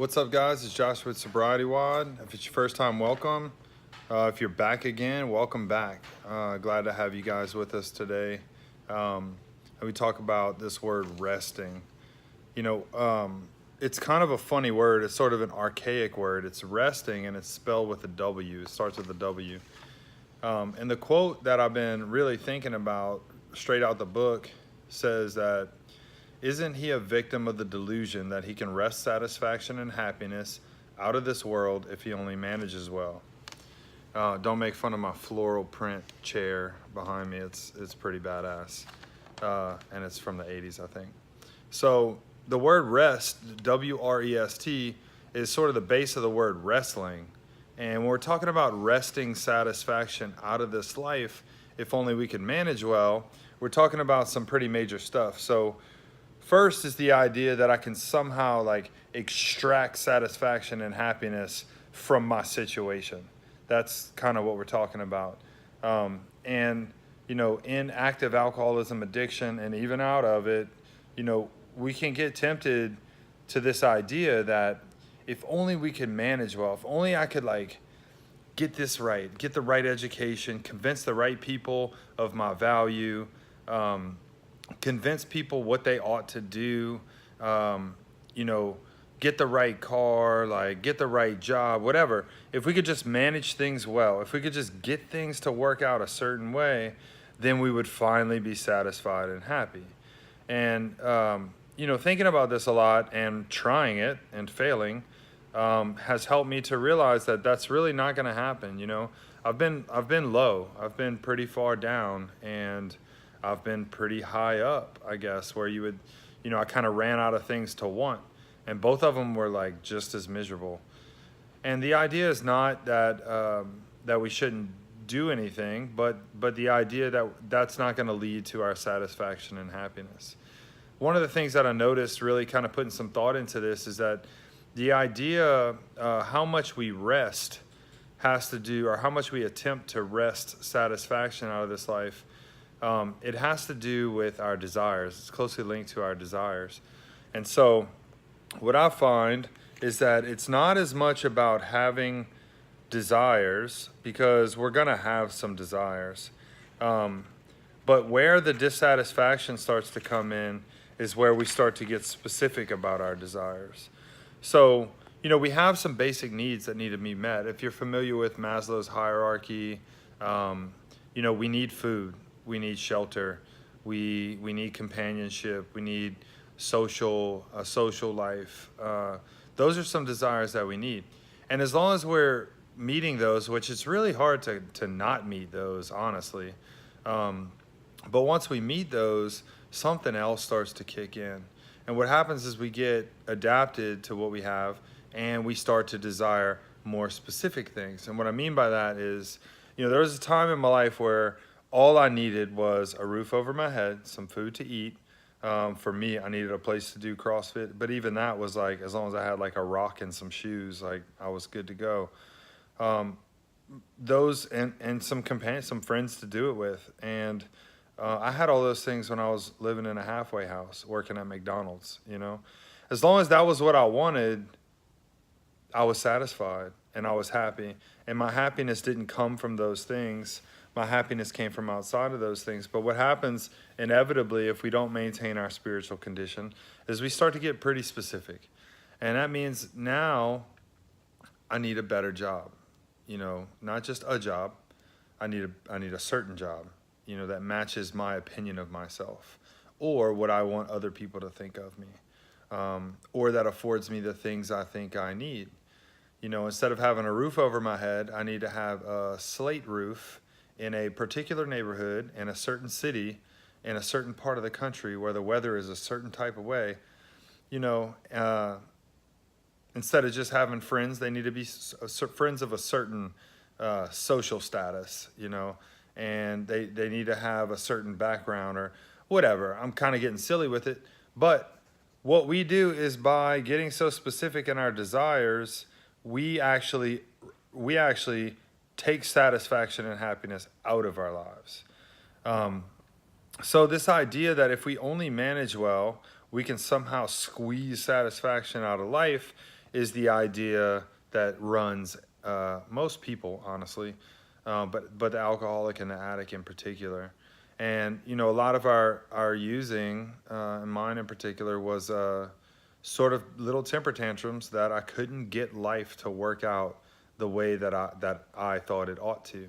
What's up, guys? It's Josh with SobrietyWoD. If it's your first time, welcome. If you're back again, welcome back. Glad to have you guys with us today. And we talk about this word resting. It's kind of a funny word. It's sort of an archaic word. It's resting, and it's spelled with a W. It starts with a W. And the quote that I've been really thinking about straight out the book says that, "Isn't he a victim of the delusion that he can wrest satisfaction and happiness out of this world if he only manages well?" Don't make fun of my floral print chair behind me. It's pretty badass. And it's from the 80s, I think. So the word rest, W-R-E-S-T, is sort of the base of the word wrestling. And when we're talking about wresting satisfaction out of this life, if only we could manage well, we're talking about some pretty major stuff. So first is the idea that I can somehow extract satisfaction and happiness from my situation. That's kind of what we're talking about. And in active alcoholism addiction and even out of it, we can get tempted to this idea that if only we could manage well, if only I could get this right, get the right education, convince the right people of my value, convince people what they ought to do, get the right car, get the right job, whatever. If we could just manage things well, if we could just get things to work out a certain way, then we would finally be satisfied and happy. And, thinking about this a lot and trying it and failing has helped me to realize that that's really not going to happen. I've been low. I've been pretty far down, and I've been pretty high up, I guess, where I kind of ran out of things to want. And both of them were just as miserable. And the idea is not that that we shouldn't do anything, but the idea that that's not going to lead to our satisfaction and happiness. One of the things that I noticed, really kind of putting some thought into this, is that the idea how much we rest has to do, or how much we attempt to wrest satisfaction out of this life, it has to do with our desires. It's closely linked to our desires. And so what I find is that it's not as much about having desires, because we're going to have some desires. But where the dissatisfaction starts to come in is where we start to get specific about our desires. So, we have some basic needs that need to be met. If you're familiar with Maslow's hierarchy, we need food, we need shelter, we need companionship, we need a social life. Those are some desires that we need. And as long as we're meeting those, which it's really hard to not meet those, honestly. But once we meet those, something else starts to kick in. And what happens is we get adapted to what we have, and we start to desire more specific things. And what I mean by that is, there was a time in my life where all I needed was a roof over my head, some food to eat. For me, I needed a place to do CrossFit, but even that was as long as I had a rock and some shoes, I was good to go. Those and some companions, some friends to do it with. And I had all those things when I was living in a halfway house, working at McDonald's, As long as that was what I wanted, I was satisfied and I was happy. And my happiness didn't come from those things. My happiness came from outside of those things. But what happens inevitably if we don't maintain our spiritual condition is we start to get pretty specific. And that means now I need a better job, not just a job. I need a certain job, that matches my opinion of myself, or what I want other people to think of me, or that affords me the things I think I need. Instead of having a roof over my head, I need to have a slate roof in a particular neighborhood, in a certain city, in a certain part of the country where the weather is a certain type of way. Instead of just having friends, they need to be friends of a certain social status, and they need to have a certain background or whatever. I'm kind of getting silly with it. But what we do is, by getting so specific in our desires, we actually take satisfaction and happiness out of our lives. So this idea that if we only manage well, we can somehow squeeze satisfaction out of life is the idea that runs most people, honestly, but the alcoholic and the addict in particular. And you know, a lot of our using, and mine in particular, was sort of little temper tantrums that I couldn't get life to work out the way that I thought it ought to.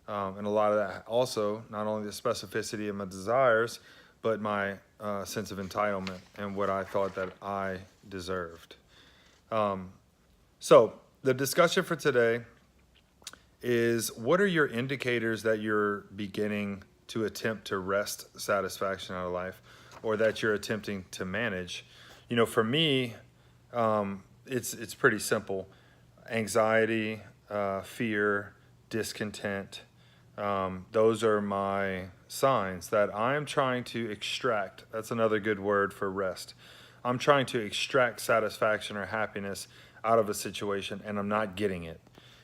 And a lot of that also, not only the specificity of my desires, but my sense of entitlement and what I thought that I deserved. So the discussion for today is, what are your indicators that you're beginning to attempt to wrest satisfaction out of life, or that you're attempting to manage? You know, for me, it's pretty simple. Anxiety, fear, discontent. Those are my signs that I'm trying to extract. That's another good word for rest. I'm trying to extract satisfaction or happiness out of a situation, and I'm not getting it.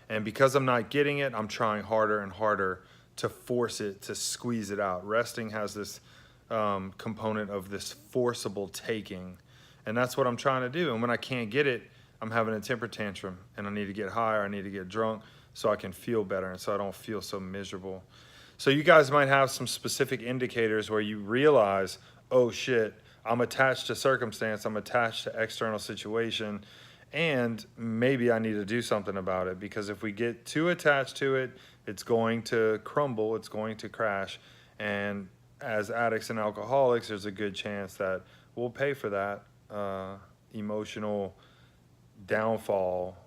And because I'm not getting it, I'm trying harder and harder to force it, to squeeze it out. Resting has this component of this forcible taking. And that's what I'm trying to do. And when I can't get it, I'm having a temper tantrum, and I need to get high, or I need to get drunk so I can feel better and so I don't feel so miserable. So you guys might have some specific indicators where you realize, oh shit, I'm attached to circumstance, I'm attached to external situation, and maybe I need to do something about it, because if we get too attached to it, it's going to crumble, it's going to crash. And as addicts and alcoholics, there's a good chance that we'll pay for that emotional downfall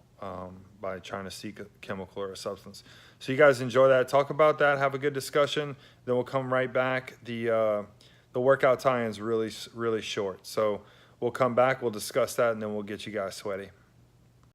by trying to seek a chemical or a substance. So you guys enjoy that, talk about that, have a good discussion, then we'll come right back. The workout tie-in is really short, so we'll come back, we'll discuss that, and then we'll get you guys sweaty.